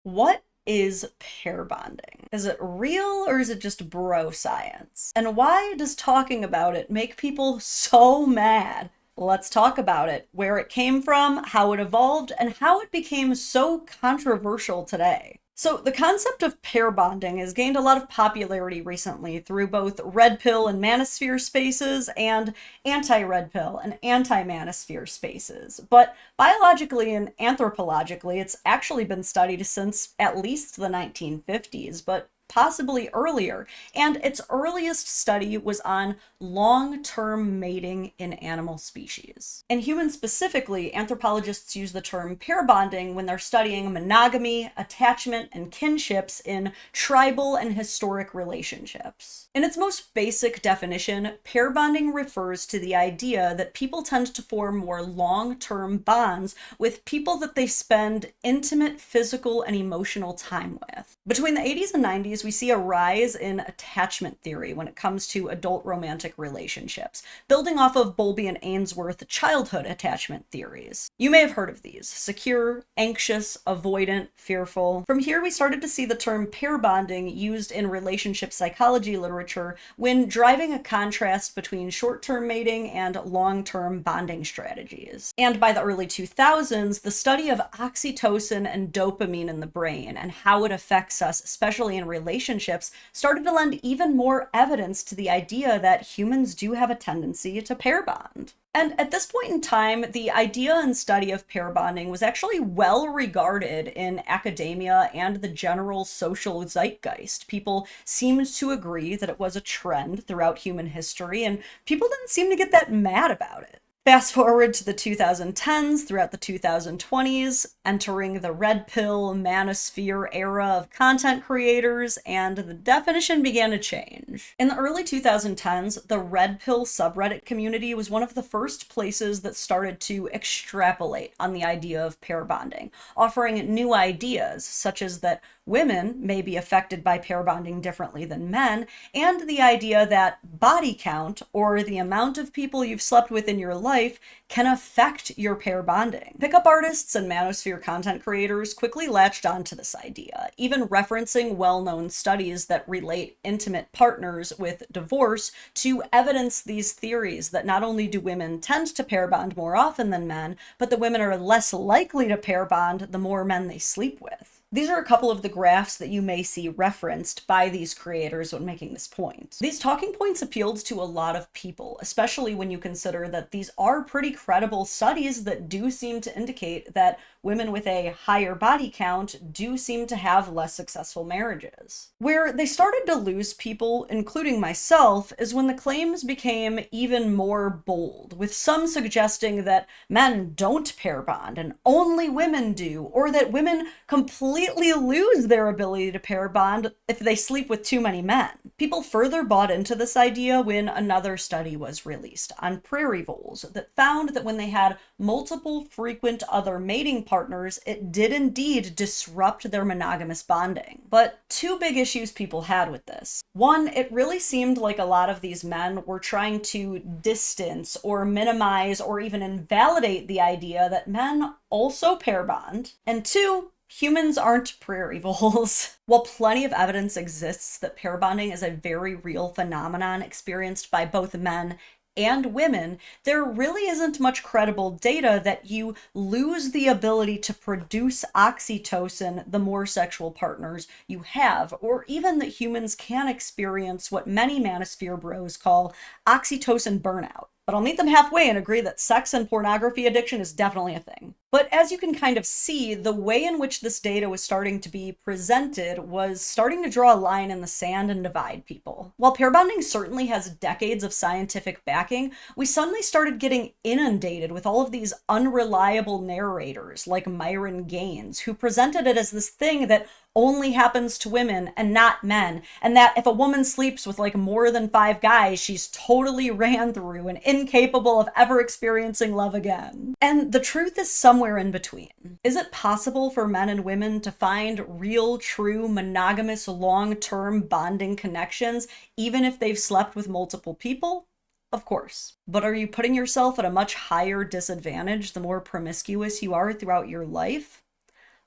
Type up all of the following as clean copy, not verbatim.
What is pair bonding? Is it real or is it just bro science? And why does talking about it make people so mad? Let's talk about it, where it came from, how it evolved, and how it became so controversial today. So, the concept of pair bonding has gained a lot of popularity recently through both red pill and manosphere spaces and anti red pill and anti manosphere spaces. But biologically and anthropologically, it's actually been studied since at least the 1950s, but possibly earlier. And its earliest study was on long term mating in animal species. In humans specifically, anthropologists use the term pair bonding when they're studying monogamy, attachment, and kinships in tribal and historic relationships. In its most basic definition, pair bonding refers to the idea that people tend to form more long term bonds with people that they spend intimate physical and emotional time with. Between the 80s and 90s, we see a rise in attachment theory when it comes to adult romantic relationships, building off of Bowlby and Ainsworth childhood attachment theories. You may have heard of these: secure, anxious, avoidant, fearful. From here, we started to see the term pair bonding used in relationship psychology literature when driving a contrast between short-term mating and long-term bonding strategies. And by the early 2000s, the study of oxytocin and dopamine in the brain and how it affects us, especially in relationships, started to lend even more evidence to the idea that humans do have a tendency to pair bond. And at this point in time, the idea and study of pair bonding was actually well regarded in academia and the general social zeitgeist. People seemed to agree that it was a trend throughout human history, and people didn't seem to get that mad about it. Fast forward to the 2010s, throughout the 2020s, entering the red pill manosphere era of content creators, and the definition began to change. In the early 2010s, the red pill subreddit community was one of the first places that started to extrapolate on the idea of pair bonding, offering new ideas, such as that women may be affected by pair bonding differently than men, and the idea that body count, or the amount of people you've slept with in your life, can affect your pair bonding. Pickup artists and manosphere content creators quickly latched onto this idea, even referencing well-known studies that relate intimate partners with divorce to evidence these theories that not only do women tend to pair bond more often than men, but that women are less likely to pair bond the more men they sleep with. These are a couple of the graphs that you may see referenced by these creators when making this point. These talking points appealed to a lot of people, especially when you consider that these are pretty credible studies that do seem to indicate that women with a higher body count do seem to have less successful marriages. Where they started to lose people, including myself, is when the claims became even more bold, with some suggesting that men don't pair bond and only women do, or that women completely lose their ability to pair bond if they sleep with too many men. People further bought into this idea when another study was released on prairie voles that found that when they had multiple frequent other mating partners, it did indeed disrupt their monogamous bonding. But two big issues people had with this. One, it really seemed like a lot of these men were trying to distance or minimize or even invalidate the idea that men also pair bond. And two, humans aren't prairie voles. While plenty of evidence exists that pair bonding is a very real phenomenon experienced by both men and women, there really isn't much credible data that you lose the ability to produce oxytocin the more sexual partners you have, or even that humans can experience what many manosphere bros call oxytocin burnout. But I'll meet them halfway and agree that sex and pornography addiction is definitely a thing. But as you can kind of see, the way in which this data was starting to be presented was starting to draw a line in the sand and divide people. While pair bonding certainly has decades of scientific backing, we suddenly started getting inundated with all of these unreliable narrators like Myron Gaines, who presented it as this thing that only happens to women and not men, and that if a woman sleeps with like more than 5 guys, she's totally ran through and incapable of ever experiencing love again. And the truth is somewhere in between. Is it possible for men and women to find real, true, monogamous, long-term bonding connections, even if they've slept with multiple people? Of course. But are you putting yourself at a much higher disadvantage the more promiscuous you are throughout your life?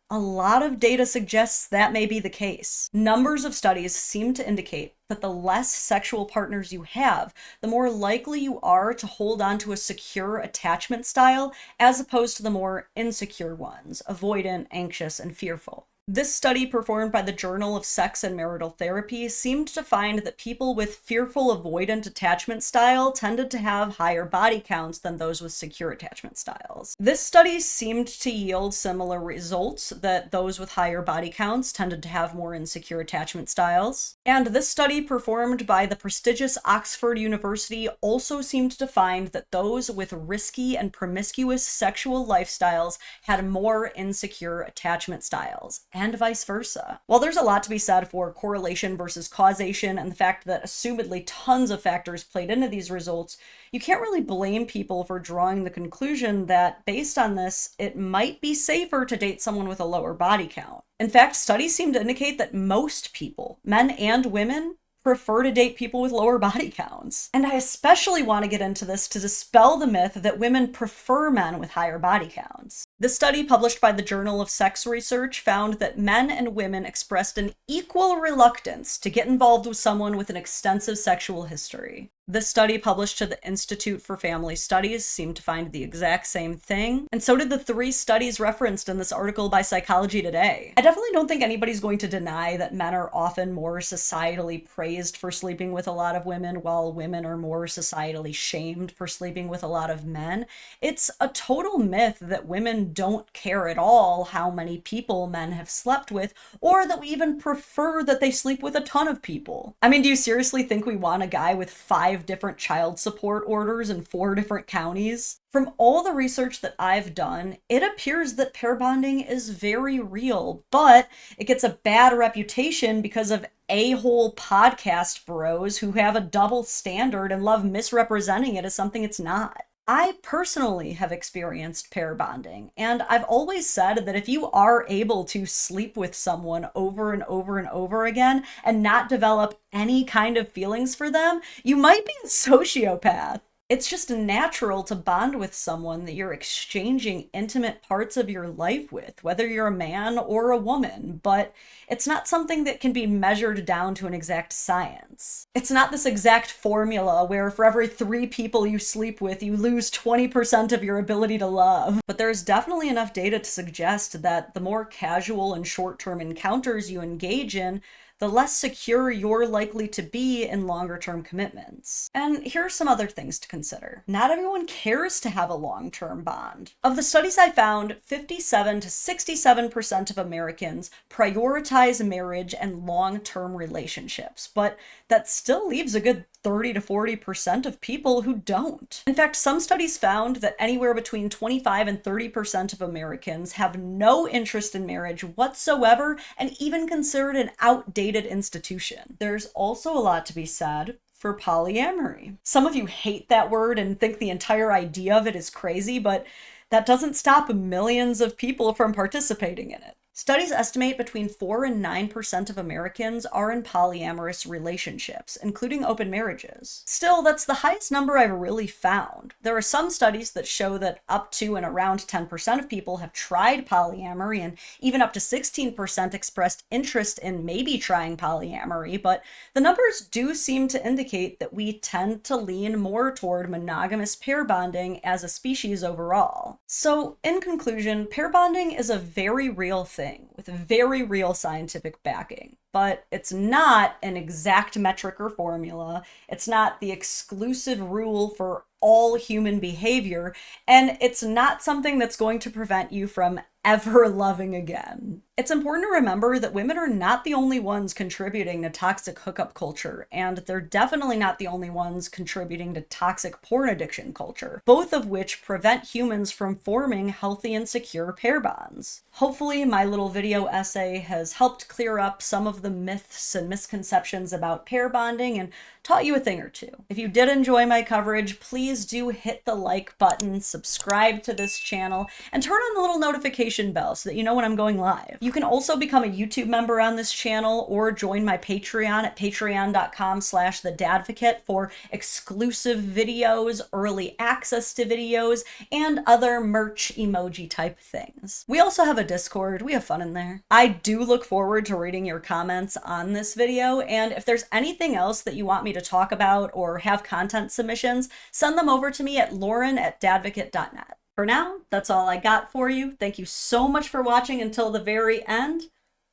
A lot of data suggests that may be the case. Numbers of studies seem to indicate that the less sexual partners you have, the more likely you are to hold on to a secure attachment style, as opposed to the more insecure ones, avoidant, anxious, and fearful. This study, performed by the Journal of Sex and Marital Therapy, seemed to find that people with fearful avoidant attachment style tended to have higher body counts than those with secure attachment styles. This study seemed to yield similar results, that those with higher body counts tended to have more insecure attachment styles. And this study, performed by the prestigious Oxford University, also seemed to find that those with risky and promiscuous sexual lifestyles had more insecure attachment styles, and vice versa. While there's a lot to be said for correlation versus causation and the fact that assumedly tons of factors played into these results, you can't really blame people for drawing the conclusion that based on this, it might be safer to date someone with a lower body count. In fact, studies seem to indicate that most people, men and women, prefer to date people with lower body counts. And I especially want to get into this to dispel the myth that women prefer men with higher body counts. This study, published by the Journal of Sex Research, found that men and women expressed an equal reluctance to get involved with someone with an extensive sexual history. This study, published to the Institute for Family Studies, seemed to find the exact same thing, and so did the 3 studies referenced in this article by Psychology Today. I definitely don't think anybody's going to deny that men are often more societally praised for sleeping with a lot of women, while women are more societally shamed for sleeping with a lot of men. It's a total myth that women don't care at all how many people men have slept with, or that we even prefer that they sleep with a ton of people. I mean, do you seriously think we want a guy with 5 different child support orders in 4 different counties? From all the research that I've done, it appears that pair bonding is very real, but it gets a bad reputation because of a-hole podcast bros who have a double standard and love misrepresenting it as something it's not. I personally have experienced pair bonding, and I've always said that if you are able to sleep with someone over and over and over again and not develop any kind of feelings for them, you might be a sociopath. It's just natural to bond with someone that you're exchanging intimate parts of your life with, whether you're a man or a woman, but it's not something that can be measured down to an exact science. It's not this exact formula where for every 3 people you sleep with, you lose 20% of your ability to love. But there's definitely enough data to suggest that the more casual and short-term encounters you engage in, the less secure you're likely to be in longer-term commitments. And here are some other things to consider. Not everyone cares to have a long-term bond. Of the studies I found, 57 to 67% of Americans prioritize marriage and long-term relationships, but that still leaves a good 30 to 40% of people who don't. In fact, some studies found that anywhere between 25 and 30% of Americans have no interest in marriage whatsoever and even consider it an outdated institution. There's also a lot to be said for polyamory. Some of you hate that word and think the entire idea of it is crazy, but that doesn't stop millions of people from participating in it. Studies estimate between 4 and 9% of Americans are in polyamorous relationships, including open marriages. Still, that's the highest number I've really found. There are some studies that show that up to and around 10% of people have tried polyamory, and even up to 16% expressed interest in maybe trying polyamory, but the numbers do seem to indicate that we tend to lean more toward monogamous pair bonding as a species overall. So, in conclusion, pair bonding is a very real thing with very real scientific backing, but it's not an exact metric or formula. It's not the exclusive rule for all human behavior, and it's not something that's going to prevent you from ever loving again. It's important to remember that women are not the only ones contributing to toxic hookup culture, and they're definitely not the only ones contributing to toxic porn addiction culture, both of which prevent humans from forming healthy and secure pair bonds. Hopefully, my little video essay has helped clear up some of the myths and misconceptions about pair bonding and taught you a thing or two. If you did enjoy my coverage, please please do hit the like button, subscribe to this channel, and turn on the little notification bell so that you know when I'm going live. You can also become a YouTube member on this channel or join my Patreon at patreon.com/thedadvocate for exclusive videos, early access to videos, and other merch emoji type things. We also have a Discord. We have fun in there. I do look forward to reading your comments on this video, and if there's anything else that you want me to talk about or have content submissions, send them over to me at lauren@dadvocate.net. For now, that's all I got for you. Thank you so much for watching until the very end.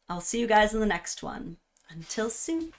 I'll see you guys in the next one. Until soon.